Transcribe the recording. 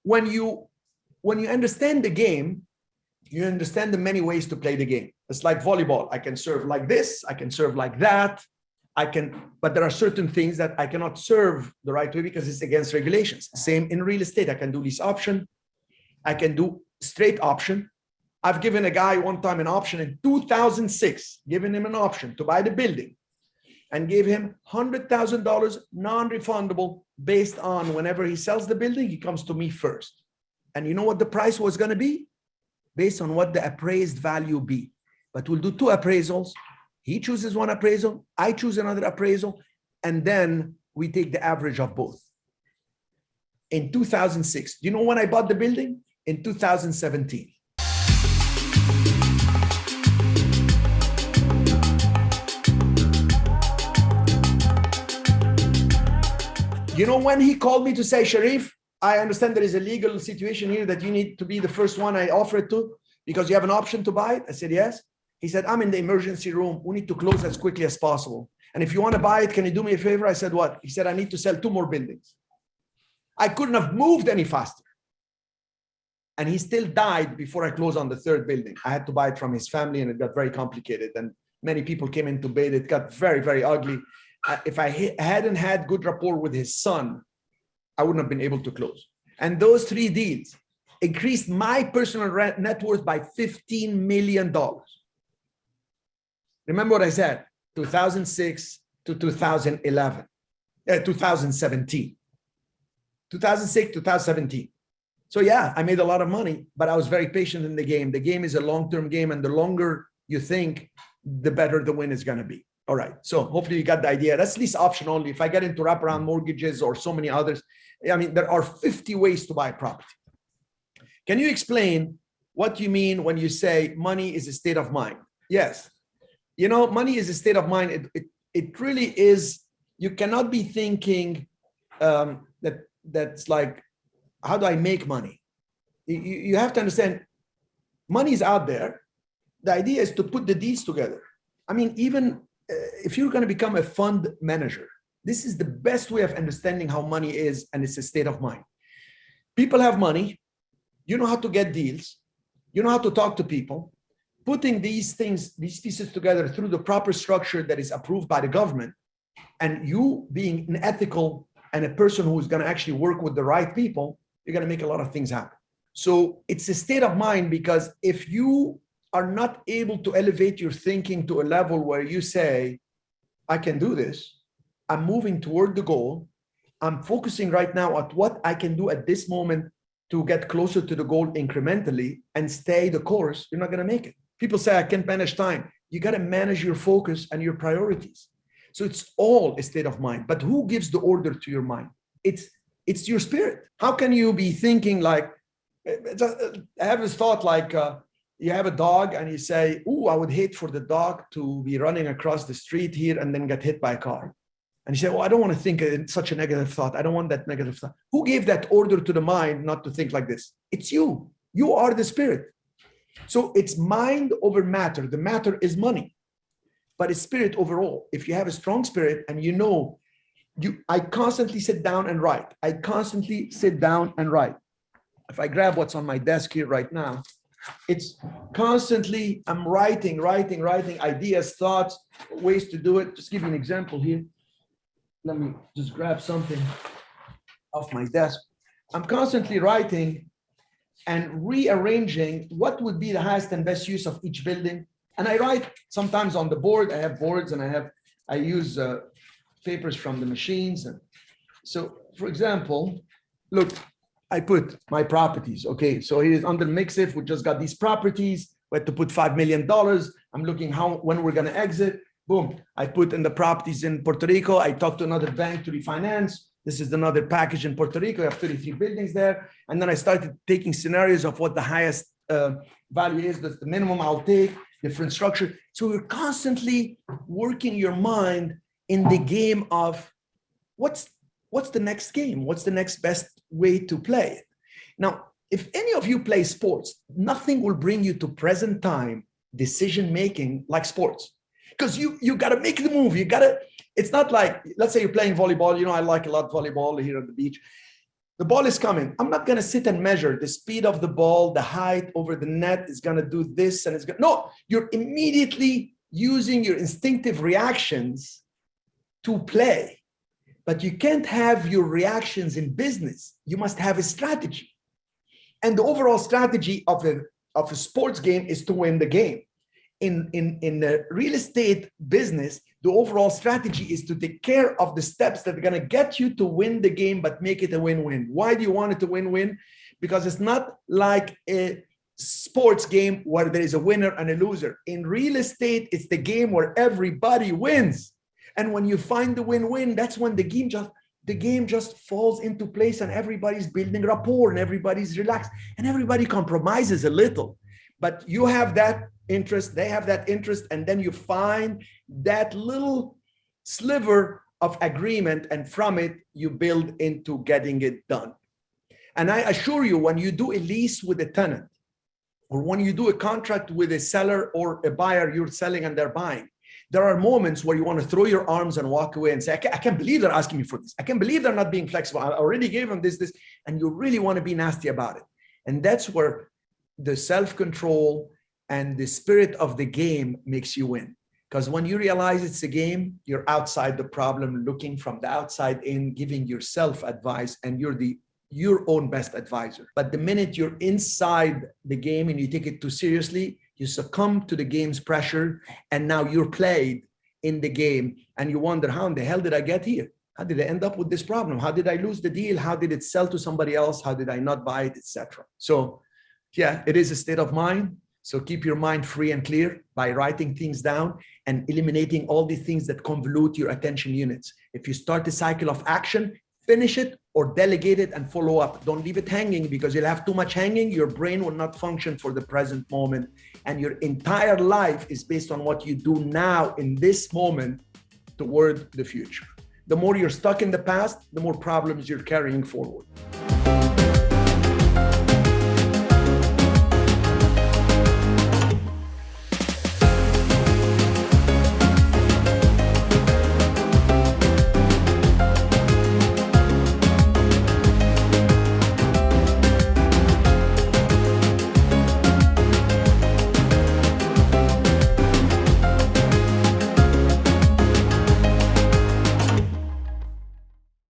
when you understand the game, you understand the many ways to play the game. It's like volleyball. I can serve like this, I can serve like that. But there are certain things that I cannot serve the right way because it's against regulations. Same in real estate. I can do lease option. I can do straight option. I've given a guy one time an option in 2006, given him an option to buy the building and gave him $100,000 non-refundable based on whenever he sells the building, he comes to me first. And you know what the price was going to be? Based on what the appraised value be. But we'll do 2 appraisals. He chooses one appraisal, I choose another appraisal, and then we take the average of both. In 2006, do you know when I bought the building? In 2017. You know when he called me to say, Sharif, I understand there is a legal situation here that you need to be the first one I offer it to because you have an option to buy it? I said, yes. He said, I'm in the emergency room. We need to close as quickly as possible. And if you want to buy it, can you do me a favor? I said, what? He said, I need to sell 2 more buildings. I couldn't have moved any faster. And he still died before I closed on the 3rd building. I had to buy it from his family and it got very complicated. And many people came into bed. It got very, very ugly. If I hadn't had good rapport with his son, I wouldn't have been able to close. And those 3 deals increased my personal net worth by $15 million. Remember what I said, 2006 to 2011, 2017, 2006, 2017. So yeah, I made a lot of money, but I was very patient in the game. The game is a long-term game, and the longer you think, the better the win is going to be. All right. So hopefully you got the idea. That's lease option only. If I get into wraparound mortgages or so many others, I mean, there are 50 ways to buy property. Can you explain what you mean when you say money is a state of mind? Yes. You know, money is a state of mind. It really is. You cannot be thinking that's like, how do I make money? You have to understand, money is out there. The idea is to put the deals together. I mean, even if you're going to become a fund manager, this is the best way of understanding how money is, and it's a state of mind. People have money. You know how to get deals. You know how to talk to people. Putting these things, these pieces together through the proper structure that is approved by the government, and you being an ethical and a person who is going to actually work with the right people, you're going to make a lot of things happen. So it's a state of mind, because if you are not able to elevate your thinking to a level where you say, I can do this, I'm moving toward the goal, I'm focusing right now at what I can do at this moment to get closer to the goal incrementally and stay the course, you're not going to make it. People say, I can't manage time. You got to manage your focus and your priorities. So it's all a state of mind. But who gives the order to your mind? It's your spirit. How can you be thinking like, I have this thought like, you have a dog and you say, oh, I would hate for the dog to be running across the street here and then get hit by a car. And you say, oh, I don't want to think such a negative thought. I don't want that negative thought. Who gave that order to the mind not to think like this? It's you. You are the spirit. So it's mind over matter. The matter is money, but it's spirit overall. If you have a strong spirit and you know, I constantly sit down and write. I constantly sit down and write. If I grab what's on my desk here right now, it's constantly, I'm writing ideas, thoughts, ways to do it. Just give you an example here. Let me just grab something off my desk. I'm constantly writing and rearranging what would be the highest and best use of each building. And I write sometimes on the board. I have boards and I use papers from the machines. And so, for example, look, I put my properties. Okay, so here's under Mixif. We just got these properties. We had to put $5 million. I'm looking when we're going to exit. Boom. I put in the properties in Puerto Rico. I talked to another bank to refinance. This is another package in Puerto Rico. I have 33 buildings there. And then I started taking scenarios of what the highest value is. That's the minimum I'll take, different structure. So you're constantly working your mind in the game of what's the next game? What's the next best way to play it? Now, if any of you play sports, nothing will bring you to present time decision-making like sports. Because you got to make the move. You got to, it's not like, let's say you're playing volleyball. You know, I like a lot of volleyball here at the beach. The ball is coming. I'm not going to sit and measure the speed of the ball, the height over the net is going to do this and it's going to, no, you're immediately using your instinctive reactions to play. But you can't have your reactions in business. You must have a strategy. And the overall strategy of a sports game is to win the game. In the real estate business, the overall strategy is to take care of the steps that are going to get you to win the game, but make it a win-win. Why do you want it to win-win? Because it's not like a sports game where there is a winner and a loser. In real estate, it's the game where everybody wins. And when you find the win-win, that's when the game just falls into place and everybody's building rapport and everybody's relaxed and everybody compromises a little. But you have that interest, they have that interest, and then you find that little sliver of agreement, and from it, you build into getting it done. And I assure you, when you do a lease with a tenant, or when you do a contract with a seller or a buyer, you're selling and they're buying, there are moments where you want to throw your arms and walk away and say, I can't believe they're asking me for this. I can't believe they're not being flexible. I already gave them this, and you really want to be nasty about it. And that's where the self-control and the spirit of the game makes you win. Because when you realize it's a game, you're outside the problem, looking from the outside in, giving yourself advice, and you're your own best advisor. But the minute you're inside the game and you take it too seriously, you succumb to the game's pressure, and now you're played in the game, and you wonder, how in the hell did I get here? How did I end up with this problem? How did I lose the deal? How did it sell to somebody else? How did I not buy it, etc.? So yeah, it is a state of mind. So keep your mind free and clear by writing things down and eliminating all the things that convolute your attention units. If you start a cycle of action, finish it or delegate it and follow up. Don't leave it hanging, because you'll have too much hanging. Your brain will not function for the present moment. And your entire life is based on what you do now in this moment toward the future. The more you're stuck in the past, the more problems you're carrying forward.